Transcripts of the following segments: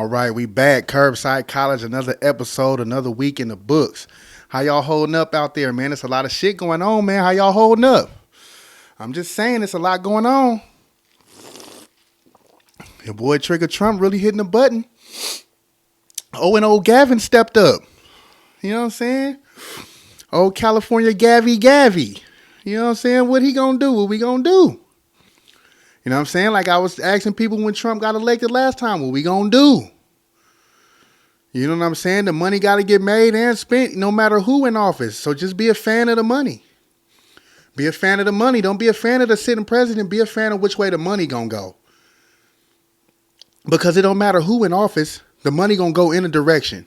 All right, we back. Curbside College, another episode, another week in the books. How y'all holding up out there, man? It's a lot of shit going on, man. How y'all holding up? I'm just saying, it's a lot going on. Your boy Trigger Trump really hitting the button. Oh, and old Gavin stepped up. You know what I'm saying? Old California Gavy. You know what I'm saying? What he gonna do? What we gonna do? You know what I'm saying? Like I was asking people when Trump got elected last time, what we gonna do? You know what I'm saying? The money got to get made and spent no matter who in office. So just be a fan of the money. Be a fan of the money. Don't be a fan of the sitting president. Be a fan of which way the money gonna go. Because it don't matter who in office, the money gonna go in a direction.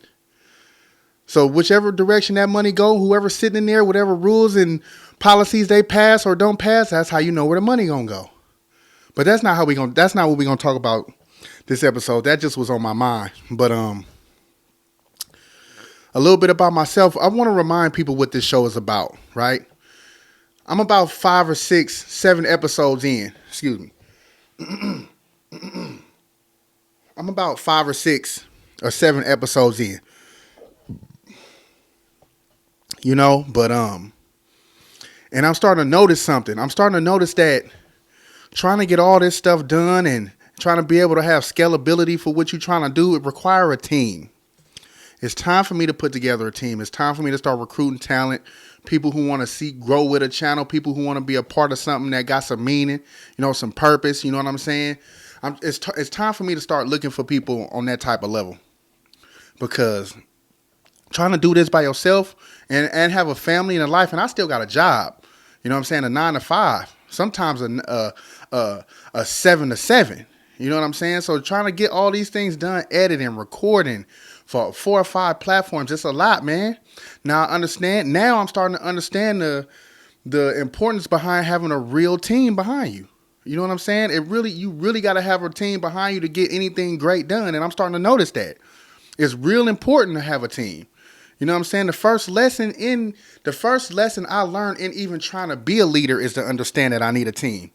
So whichever direction that money go, whoever's sitting in there, whatever rules and policies they pass or don't pass, that's how you know where the money gonna go. But that's not what we gonna talk about this episode. That just was on my mind. But a little bit about myself. I want to remind people what this show is about, right? I'm about 5 or 6, 7 episodes in. Excuse me. I'm about 5 or 6 or 7 episodes in. You know, but and I'm starting to notice something. I'm starting to notice that trying to get all this stuff done and trying to be able to have scalability for what you're trying to do, it requires a team. It's time for me to put together a team. It's time for me to start recruiting talent, people who want to see grow with a channel, people who want to be a part of something that got some meaning, you know, some purpose. You know what I'm saying? It's time for me to start looking for people on that type of level, because trying to do this by yourself and have a family and a life, and I still got a job. You know what I'm saying? A 9 to 5, sometimes a 7 to 7. You know what I'm saying? So trying to get all these things done, editing, recording for 4 or 5 platforms, it's a lot, man. Now I understand. Now I'm starting to understand the importance behind having a real team behind you. You know what I'm saying? You really got to have a team behind you to get anything great done. And I'm starting to notice that it's real important to have a team. You know what I'm saying? The first lesson I learned in even trying to be a leader is to understand that I need a team.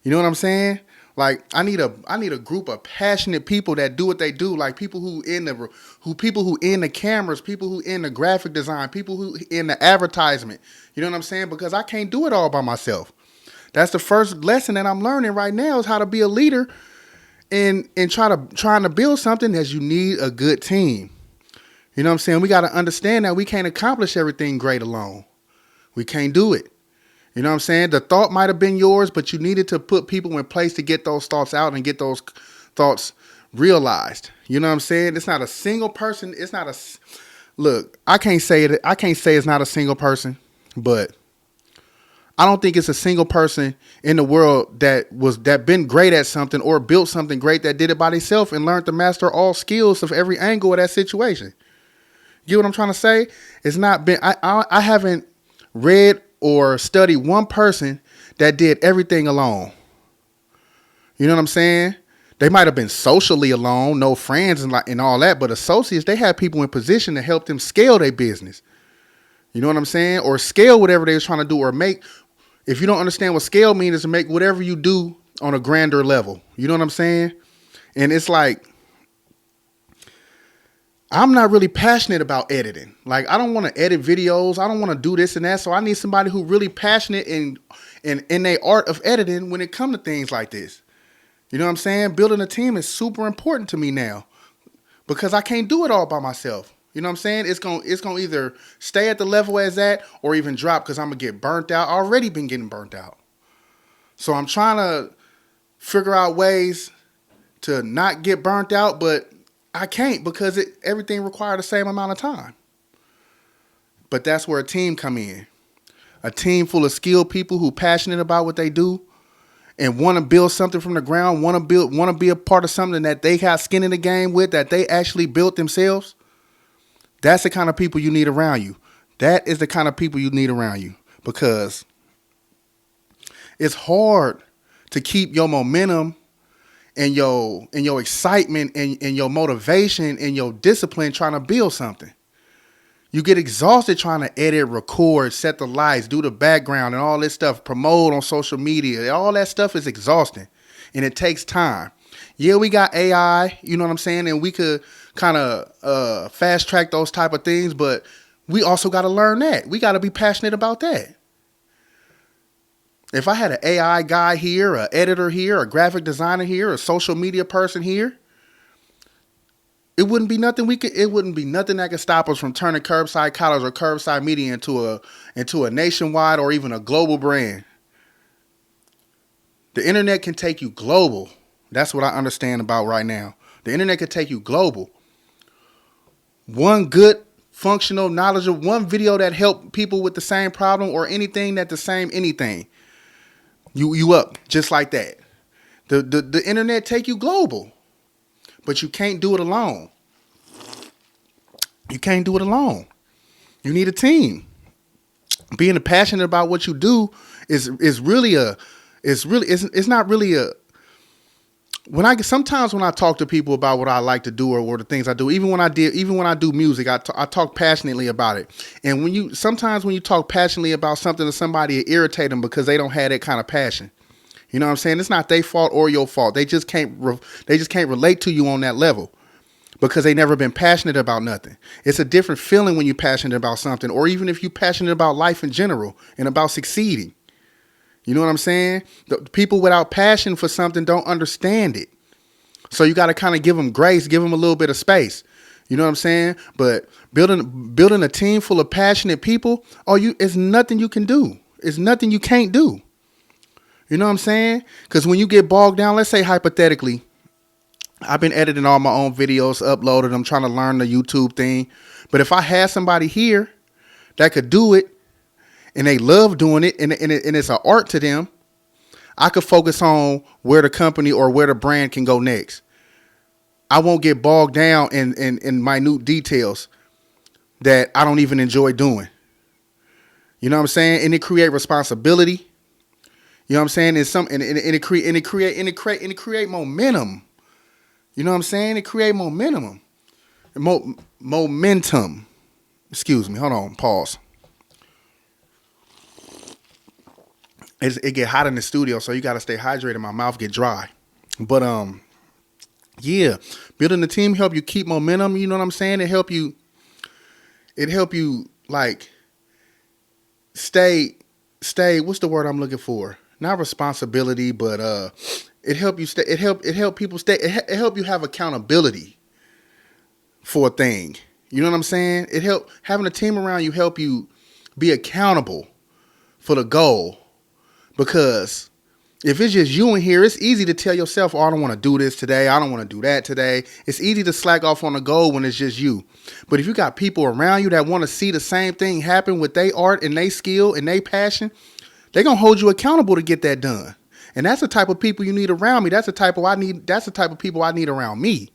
You know what I'm saying? Like I need a group of passionate people that do what they do, like people who in the cameras, people who in the graphic design, people who in the advertisement. You know what I'm saying? Because I can't do it all by myself. That's the first lesson that I'm learning right now, is how to be a leader and trying to build something, that you need a good team. You know what I'm saying? We got to understand that we can't accomplish everything great alone. We can't do it. You know what I'm saying? The thought might have been yours, but you needed to put people in place to get those thoughts out and get those thoughts realized. You know what I'm saying? It's not a single person. Look, I can't say it's not a single person, but I don't think it's a single person in the world that been great at something or built something great that did it by themselves and learned to master all skills of every angle of that situation. You get what I'm trying to say? It's not been, I haven't read or studied one person that did everything alone. You know what I'm saying? They might have been socially alone, no friends and all that, but associates, they had people in position to help them scale their business. You know what I'm saying? Or scale whatever they was trying to do, or make, if you don't understand what scale means, is to make whatever you do on a grander level. You know what I'm saying? And it's like, I'm not really passionate about editing. Like, I don't want to edit videos. I don't want to do this and that. So I need somebody who really passionate in their art of editing when it comes to things like this. You know what I'm saying? Building a team is super important to me now, because I can't do it all by myself. You know what I'm saying? It's gonna either stay at the level as that or even drop, because I'm gonna get burnt out. I already been getting burnt out. So I'm trying to figure out ways to not get burnt out, but I can't, because everything required the same amount of time. But that's where a team come in. A team full of skilled people who passionate about what they do and want to build something from the ground, want to be a part of something that they got skin in the game with, that they actually built themselves. That's the kind of people you need around you. That is the kind of people you need around you, because it's hard to keep your momentum and your excitement and your motivation and your discipline trying to build something. You get exhausted trying to edit, record, set the lights, do the background and all this stuff, promote on social media. All that stuff is exhausting, and it takes time. Yeah, we got AI, you know what I'm saying? And we could kind of fast track those type of things, but we also got to learn that. We got to be passionate about that. If I had an AI guy here, an editor here, a graphic designer here, a social media person here, it wouldn't be nothing that could stop us from turning Curbside College or Curbside Media into a nationwide or even a global brand. The internet can take you global. That's what I understand about right now. The internet can take you global. One good, functional, knowledgeable, one video that helped people with the same problem or anything that the same anything. You up just like that. The internet take you global. But you can't do it alone. You can't do it alone. You need a team. Being passionate about what you do is really a it's not really a sometimes when I talk to people about what I like to do or the things I do, even when I do music, I talk passionately about it. And sometimes when you talk passionately about something to somebody, it irritates them because they don't have that kind of passion. You know what I'm saying? It's not their fault or your fault. They just can't relate to you on that level because they never been passionate about nothing. It's a different feeling when you're passionate about something, or even if you're passionate about life in general and about succeeding. You know what I'm saying? The people without passion for something don't understand it. So you got to kind of give them grace, give them a little bit of space. You know what I'm saying? But building a team full of passionate people, it's nothing you can do. It's nothing you can't do. You know what I'm saying? Because when you get bogged down, let's say hypothetically, I've been editing all my own videos, uploaded them, trying to learn the YouTube thing. But if I had somebody here that could do it and they love doing it and it's an art to them, I could focus on where the company or where the brand can go next. I won't get bogged down in minute details that I don't even enjoy doing. You know what I'm saying? And it create responsibility. You know what I'm saying? It create momentum. You know what I'm saying? It create momentum. Momentum. Excuse me. Hold on. Pause. It get hot in the studio, so you got to stay hydrated. My mouth get dry. But yeah, building the team help you keep momentum. You know what I'm saying? It help you like stay. What's the word I'm looking for? Not responsibility, but it help you stay. It help people stay. It help you have accountability for a thing. You know what I'm saying? It help having a team around you help you be accountable for the goal. Because if it's just you in here, it's easy to tell yourself, oh, I don't want to do this today. I don't want to do that today. It's easy to slack off on the goal when it's just you. But if you got people around you that want to see the same thing happen with their art and their skill and their passion, they're going to hold you accountable to get that done. And that's the type of people you need around me. That's the type of people I need around me.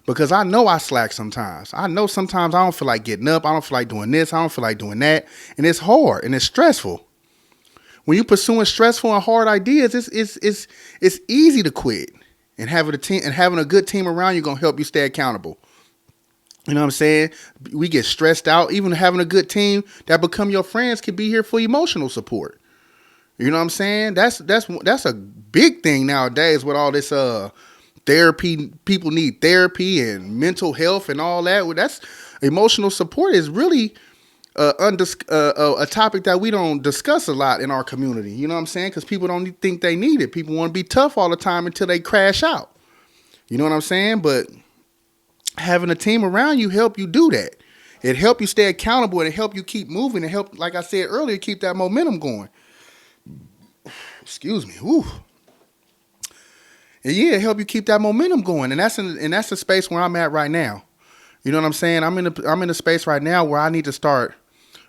Because I know I slack sometimes. I know sometimes I don't feel like getting up. I don't feel like doing this. I don't feel like doing that. And it's hard and it's stressful. When you're pursuing stressful and hard ideas, it's easy to quit. And having a good team around you gonna help you stay accountable. You know what I'm saying? We get stressed out. Even having a good team that become your friends can be here for emotional support. You know what I'm saying? That's a big thing nowadays with all this therapy. People need therapy and mental health and all that. Well, that's emotional support is really a topic that we don't discuss a lot in our community. You know what I'm saying? Because people don't think they need it. People want to be tough all the time until they crash out. You know what I'm saying? But having a team around you help you do that. It help you stay accountable and it help you keep moving and help, like I said earlier, keep that momentum going. Excuse me. Whew. And yeah, it help you keep that momentum going. And that's the space where I'm at right now. You know what I'm saying? I'm in a space right now where I need to start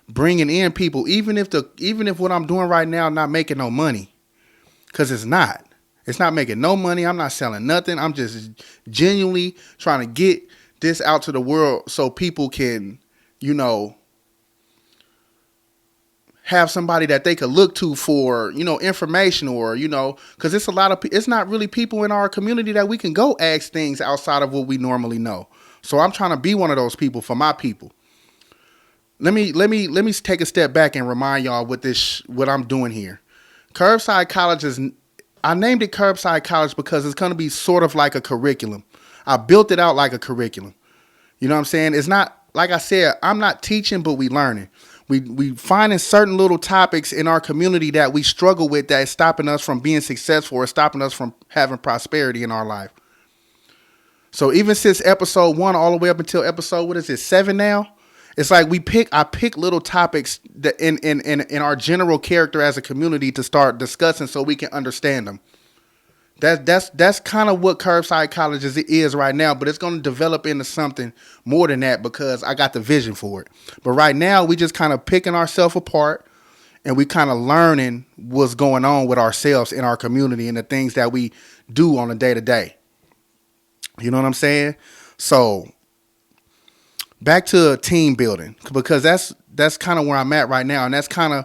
bringing in people, even if what I'm doing right now not making no money, because it's not making no money. I'm not selling nothing. I'm just genuinely trying to get this out to the world so people can, have somebody that they could look to for, information or, because it's not really people in our community that we can go ask things outside of what we normally know. So I'm trying to be one of those people for my people. Let me take a step back and remind y'all what I'm doing here. Curbside College I named it Curbside College because it's going to be sort of like a curriculum. I built it out like a curriculum. You know what I'm saying? It's not, like I said, I'm not teaching, but we learning. We finding certain little topics in our community that we struggle with that is stopping us from being successful or stopping us from having prosperity in our life. So even since episode 1 all the way up until episode, what is it, 7 now? It's like I pick little topics that in our general character as a community to start discussing so we can understand them. That's kind of what Curbside College is right now, but it's going to develop into something more than that because I got the vision for it. But right now, we just kind of picking ourselves apart and we kind of learning what's going on with ourselves in our community and the things that we do on a day-to-day. You know what I'm saying? So back to team building, because that's kind of where I'm at right now, and that's kind of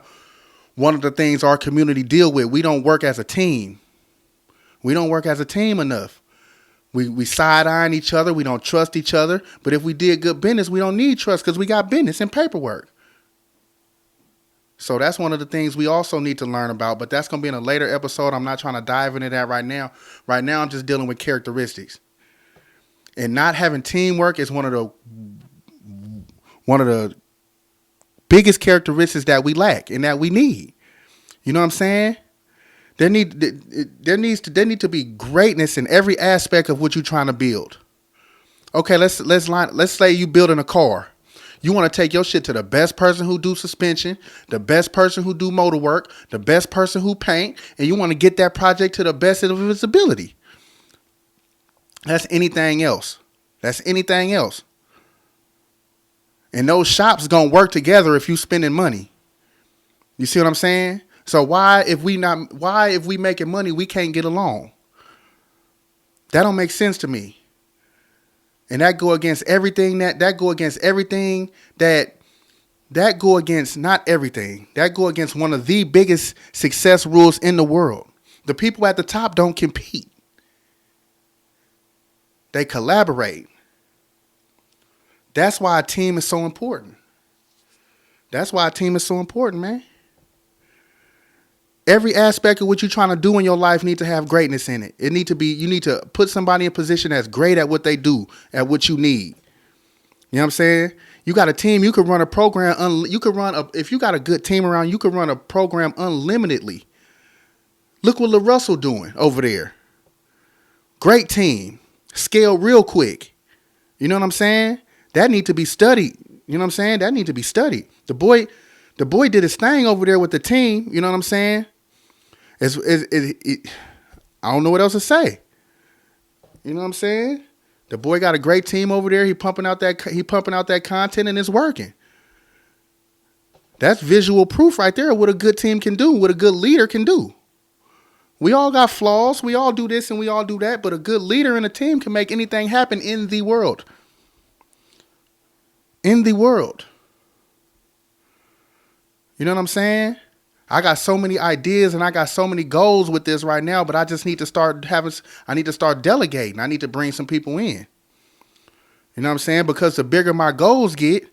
one of the things our community deal with. We don't work as a team. We don't work as a team enough. We side-eyeing each other. We don't trust each other. But if we did good business, we don't need trust because we got business and paperwork. So that's one of the things we also need to learn about. But that's going to be in a later episode. I'm not trying to dive into that right now. Right now, I'm just dealing with characteristics. And not having teamwork is one of the biggest characteristics that we lack and that we need. You know what I'm saying? There need to be greatness in every aspect of what you're trying to build. Okay, let's say you building a car. You want to take your shit to the best person who do suspension, the best person who do motor work, the best person who paint, and you want to get that project to the best of its ability. That's anything else. And those shops gonna work together if you spending money. You see what I'm saying? So why if we making money, we can't get along? That don't make sense to me. And that go against everything not everything. That go against one of the biggest success rules in the world. The people at the top don't compete. They collaborate. That's why a team is so important. Man. Every aspect of what you're trying to do in your life need to have greatness in it. You need to put somebody in a position that's great at what they do, at what you need. You know what I'm saying? You got a team, you could run a program, if you got a good team around, you could run a program unlimitedly. Look what LaRussell doing over there. Great team. Scale real quick. You know what I'm saying? That need to be studied. You know what I'm saying? That need to be studied. The boy did his thing over there with the team. You know what I'm saying? I don't know what else to say. You know what I'm saying? The boy got a great team over there. He pumping out that content and it's working. That's visual proof right there of what a good team can do, what a good leader can do. We all got flaws. We all do this and we all do that. But a good leader in a team can make anything happen in the world. In the world. You know what I'm saying? I got so many ideas and I got so many goals with this right now, but I just need to start delegating. I need to bring some people in. You know what I'm saying? Because the bigger my goals get,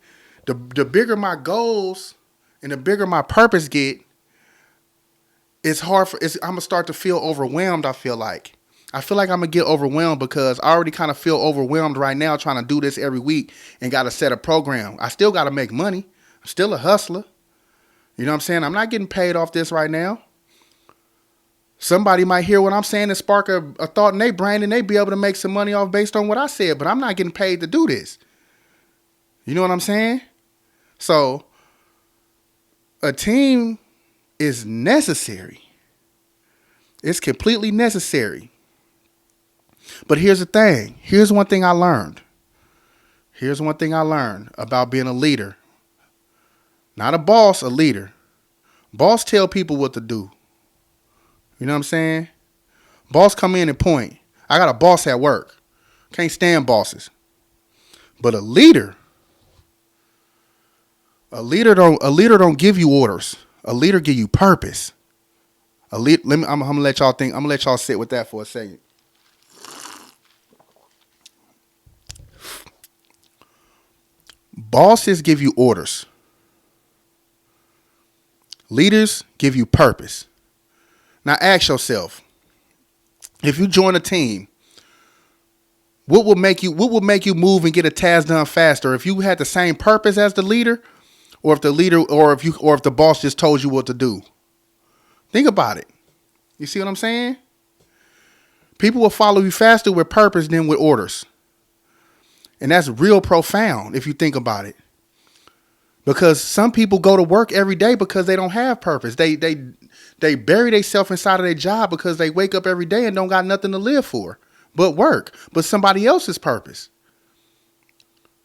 the bigger my goals and the bigger my purpose get, I'm going to start to feel overwhelmed, I feel like I'm going to get overwhelmed because I already kind of feel overwhelmed right now trying to do this every week and got to set a program. I still got to make money. I'm still a hustler. You know what I'm saying? I'm not getting paid off this right now. Somebody might hear what I'm saying and spark a thought in their brain and they be able to make some money off based on what I said, but I'm not getting paid to do this. You know what I'm saying? So a team is necessary. It's completely necessary. But here's the thing. Here's one thing I learned about being a leader. Not a boss, a leader. Boss tell people what to do. You know what I'm saying? Boss come in and point. I got a boss at work. Can't stand bosses. But a leader don't give you orders. A leader give you purpose. I'm gonna let y'all think. I'm gonna let y'all sit with that for a second. Bosses give you orders. Leaders give you purpose. Now ask yourself, If you join a team, what will make you move and get a task done faster? If you had the same purpose as the leader, or if the boss just told you what to do? Think about it. You see what I'm saying? People will follow you faster with purpose than with orders. And that's real profound if you think about it. Because some people go to work every day because they don't have purpose. They bury themselves inside of their job because they wake up every day and don't got nothing to live for but work, but somebody else's purpose.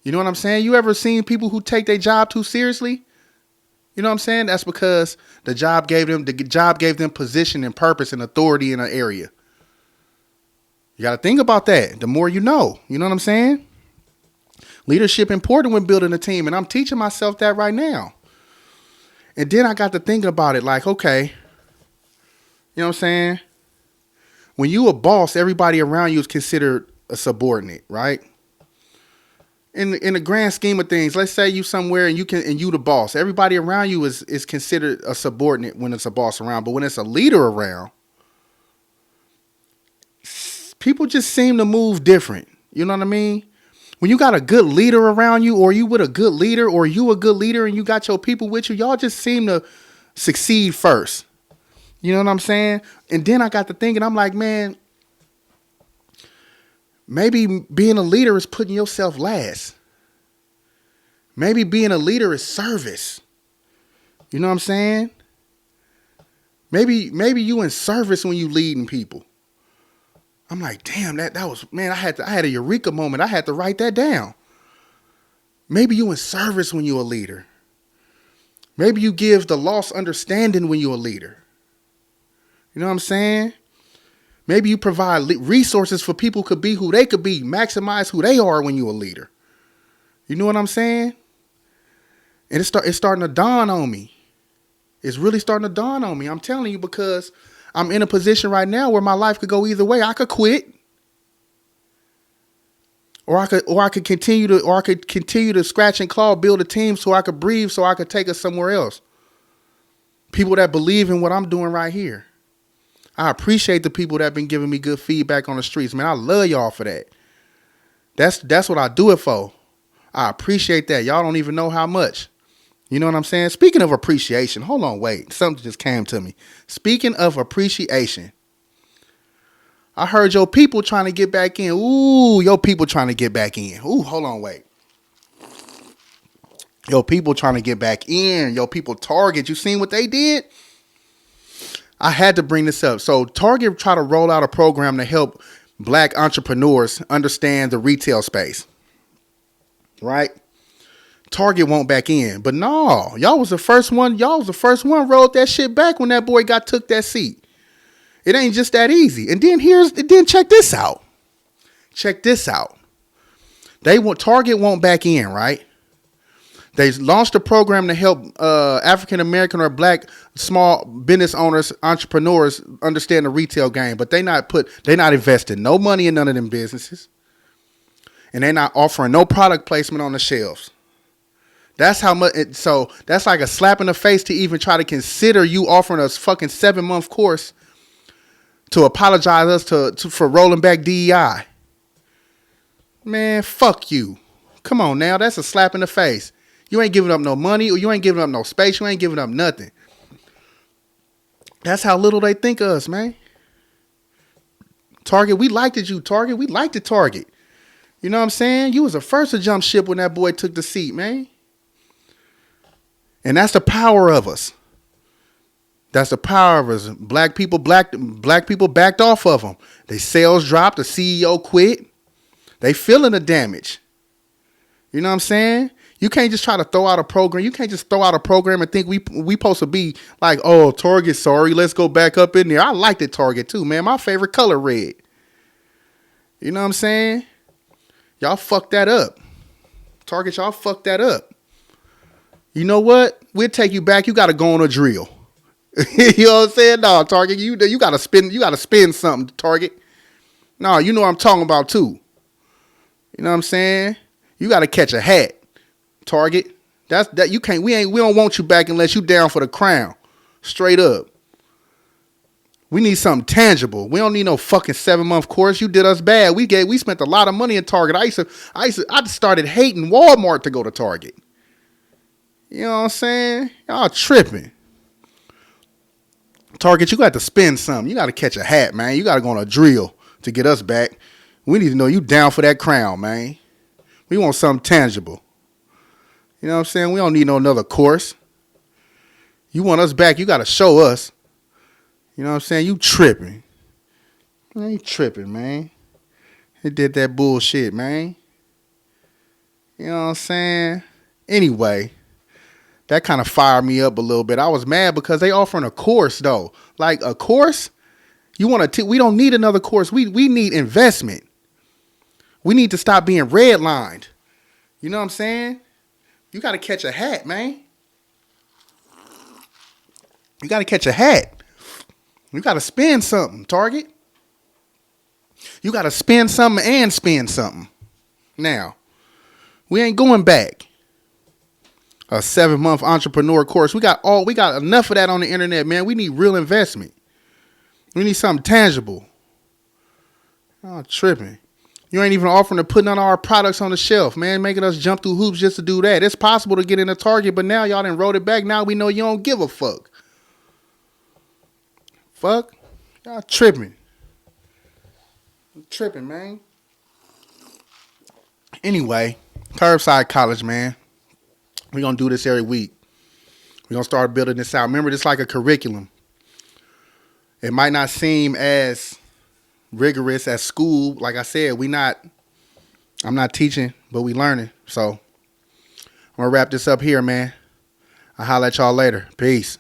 You know what I'm saying? You ever seen people who take their job too seriously? You know what I'm saying? That's because the job gave them position and purpose and authority in an area. You got to think about that. The more you know what I'm saying? Leadership important when building a team, and I'm teaching myself that right now. And then I got to thinking about it like, okay, you know what I'm saying? When you a boss, everybody around you is considered a subordinate, right? In the grand scheme of things, let's say you somewhere and you the boss. Everybody around you is considered a subordinate when it's a boss around. But when it's a leader around, people just seem to move different. You know what I mean? When you got a good leader around you, or you with a good leader, or you a good leader and you got your people with you, y'all just seem to succeed first. You know what I'm saying? And then I got to thinking, I'm like, man, maybe being a leader is putting yourself last. Maybe being a leader is service. You know what I'm saying? Maybe you in service when you leading people. I'm like, damn, that was, man, I had a eureka moment. I had to write that down. Maybe you in service when you a leader. Maybe you give the lost understanding when you a leader. You know what I'm saying? Maybe you provide resources for people could be who they could be, maximize who they are when you a leader. You know what I'm saying? And it's starting to dawn on me. It's really starting to dawn on me. I'm telling you, because I'm in a position right now where my life could go either way. I could quit, or I could continue to scratch and claw, build a team so I could breathe, so I could take us somewhere else. People that believe in what I'm doing right here. I appreciate the people that have been giving me good feedback on the streets, man. I love y'all for that. That's what I do it for. I appreciate that. Y'all don't even know how much. You know what I'm saying? Speaking of appreciation, hold on, wait. Something just came to me. Speaking of appreciation, I heard your people trying to get back in. Ooh, your people trying to get back in. Ooh, hold on, wait. Your people trying to get back in. Your people Target. You seen what they did? I had to bring this up. So Target tried to roll out a program to help black entrepreneurs understand the retail space. Right? Target won't back in. But no, y'all was the first one rolled that shit back when that boy took that seat. It ain't just that easy. And then check this out. Check this out. Target won't back in, right? They launched a program to help African American or black small business owners, entrepreneurs understand the retail game, but they not investing no money in none of them businesses. And they're not offering no product placement on the shelves. That's how much. So that's like a slap in the face to even try to consider you offering us fucking 7-month course to apologize for rolling back DEI. Man, fuck you. Come on now. That's a slap in the face. You ain't giving up no money, or you ain't giving up no space. You ain't giving up nothing. That's how little they think of us, man. Target, we liked it, you Target. We liked the Target. You know what I'm saying? You was the first to jump ship when that boy took the seat, man. And that's the power of us. That's the power of us. Black people backed off of them. Their sales dropped. The CEO quit. They feeling the damage. You know what I'm saying? You can't just try to throw out a program. You can't just throw out a program and think we supposed to be like, oh, Target, sorry, let's go back up in there. I liked it, Target, too, man. My favorite color, red. You know what I'm saying? Y'all fucked that up. Target, y'all fucked that up. You know what? We'll take you back. You got to go on a drill. You know what I'm saying? No, Target, you got to spin something, Target. No, you know what I'm talking about, too. You know what I'm saying? You got to catch a hat, Target. You can't. We don't want you back unless you down for the crown. Straight up. We need something tangible. We don't need no fucking 7-month course. You did us bad. We spent a lot of money in Target. I started hating Walmart to go to Target. You know what I'm saying? Y'all tripping. Target, you got to spend something. You got to catch a hat, man. You got to go on a drill to get us back. We need to know you down for that crown, man. We want something tangible. You know what I'm saying? We don't need no another course. You want us back, you got to show us. You know what I'm saying? You tripping. Man, you tripping, man. He did that bullshit, man. You know what I'm saying? Anyway, that kind of fired me up a little bit. I was mad because they offering a course, though. Like a course? You want to? We don't need another course. We need investment. We need to stop being redlined. You know what I'm saying? You got to catch a hat, man. You got to catch a hat. You got to spend something, Target. You got to spend something and spend something. Now, we ain't going back. A 7-month entrepreneur course. We got enough of that on the internet, man. We need real investment. We need something tangible. Oh, tripping. You ain't even offering to put none of our products on the shelf, man. Making us jump through hoops just to do that. It's possible to get in a Target, but now y'all done wrote it back. Now we know you don't give a fuck. Fuck. Y'all tripping. Tripping, man. Anyway, Cyrbside College, man. We're going to do this every week. We're going to start building this out. Remember, this is like a curriculum. It might not seem as rigorous as school. Like I said, I'm not teaching, but we learning. So I'm going to wrap this up here, man. I'll holler at y'all later. Peace.